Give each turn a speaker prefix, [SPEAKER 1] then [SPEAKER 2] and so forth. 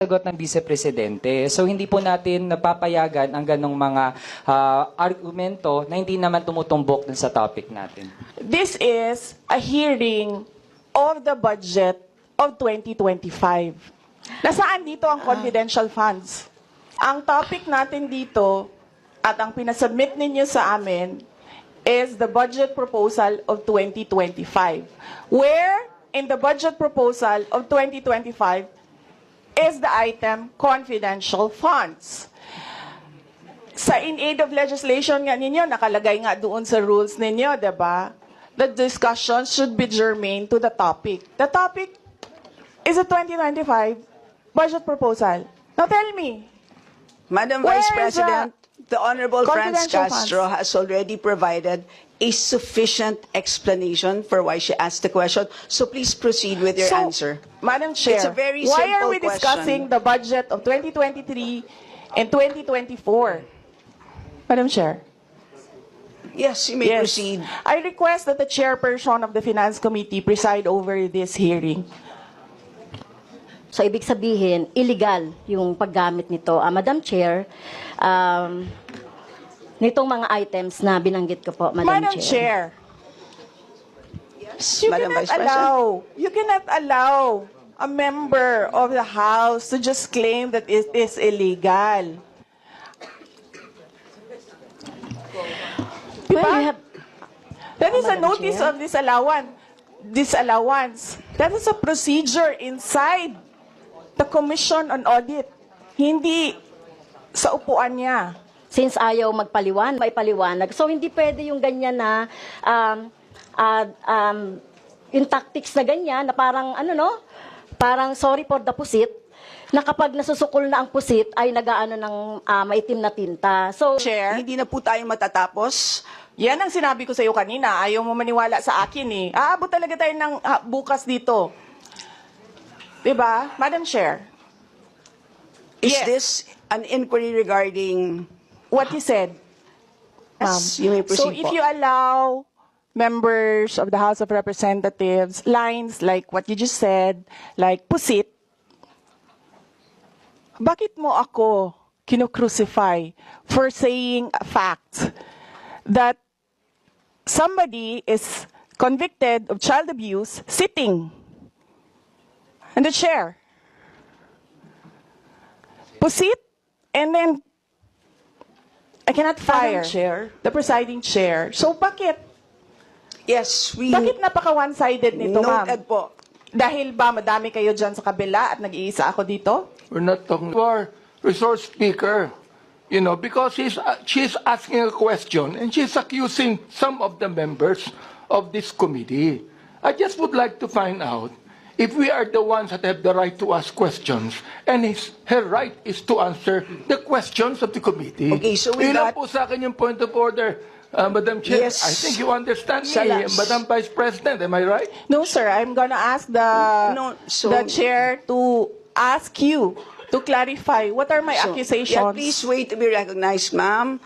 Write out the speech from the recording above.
[SPEAKER 1] sagot ng Vice Presidente. So hindi po natin napapayagan ang ganong mga argumento na hindi naman tumutumbok dun sa topic natin.
[SPEAKER 2] This is a hearing of the budget of 2025. Nasaan dito ang confidential funds? Ang topic natin dito at ang pinasubmit ninyo sa amin is the budget proposal of 2025. Where in the budget proposal of 2025 is the item confidential funds. Sa in aid of legislation nga ninyo, nakalagay nga doon sa rules ninyo, diba? The discussion should be germane to the topic. The topic is a 2025 budget proposal. Now tell me,
[SPEAKER 3] Madam
[SPEAKER 2] where
[SPEAKER 3] Vice
[SPEAKER 2] is
[SPEAKER 3] President, the Honorable Franz
[SPEAKER 2] confidential
[SPEAKER 3] Castro
[SPEAKER 2] funds?
[SPEAKER 3] has already provided a sufficient explanation for why she asked the question. So please proceed with your
[SPEAKER 2] So,
[SPEAKER 3] answer.
[SPEAKER 2] Madam Chair,
[SPEAKER 3] It's a very
[SPEAKER 2] why are
[SPEAKER 3] simple
[SPEAKER 2] we discussing
[SPEAKER 3] question.
[SPEAKER 2] the budget of 2023 and 2024? Madam Chair.
[SPEAKER 3] Yes, you may proceed.
[SPEAKER 2] I request that the chairperson of the Finance Committee preside over this hearing.
[SPEAKER 4] So, ibig sabihin, illegal yung paggamit nito. Madam Chair, nitong mga items na binanggit ko po,
[SPEAKER 2] Madam Chair,
[SPEAKER 3] Yes,
[SPEAKER 2] you
[SPEAKER 3] Madam
[SPEAKER 2] cannot
[SPEAKER 3] Vice President.
[SPEAKER 2] you cannot allow a member of the House to just claim that it is illegal.
[SPEAKER 4] Well,
[SPEAKER 2] Diba?
[SPEAKER 4] you have,
[SPEAKER 2] That is a
[SPEAKER 4] Madam
[SPEAKER 2] notice
[SPEAKER 4] Chair.
[SPEAKER 2] of disallowance. That is a procedure inside the Commission on Audit. Hindi sa upuan niya.
[SPEAKER 4] since ayaw may paliwanag. So, hindi pwede yung ganyan na, yung tactics na ganyan, na parang, parang sorry for the pusit, na kapag nasusukol na ang pusit, ay nagaano ng maitim na tinta. So,
[SPEAKER 2] Chair,
[SPEAKER 3] Hindi na po tayo matatapos.
[SPEAKER 2] yan ang sinabi ko sa iyo kanina. Ayaw mo maniwala sa akin eh. Aabot talaga tayo ng bukas dito. Diba? Madam Chair,
[SPEAKER 3] Is
[SPEAKER 2] Yes.
[SPEAKER 3] this an inquiry regarding...
[SPEAKER 2] what you said.
[SPEAKER 3] Yes, you may
[SPEAKER 2] So
[SPEAKER 3] proceed
[SPEAKER 2] if
[SPEAKER 3] po.
[SPEAKER 2] you allow members of the House of Representatives lines like what you just said, like pusit, bakit mo ako kinocrucify for saying a fact that somebody is convicted of child abuse sitting in the chair? Pusit, and then I cannot fire
[SPEAKER 3] Chair.
[SPEAKER 2] the presiding chair. So bakit?
[SPEAKER 3] Yes, we...
[SPEAKER 2] Bakit napaka one-sided nito, ma'am?
[SPEAKER 3] Noted po.
[SPEAKER 2] Dahil ba madami kayo dyan sa kabila at nag-iisa ako dito?
[SPEAKER 5] We're not talking to our resource speaker, because she's asking a question and she's accusing some of the members of this committee. I just would like to find out if we are the ones that have the right to ask questions and her right is to answer the questions of the committee.
[SPEAKER 3] Okay, so with
[SPEAKER 5] Yun lang
[SPEAKER 3] that-
[SPEAKER 5] po sa akin yung point of order, Madam Chair.
[SPEAKER 3] Yes.
[SPEAKER 5] I think you understand me,
[SPEAKER 3] Salas.
[SPEAKER 5] Madam Vice President. Am I right?
[SPEAKER 2] No, sir. I'm gonna ask
[SPEAKER 3] No, so-
[SPEAKER 2] the chair to ask you to clarify what are my
[SPEAKER 3] So,
[SPEAKER 2] accusations.
[SPEAKER 3] yeah, please wait to be recognized, ma'am.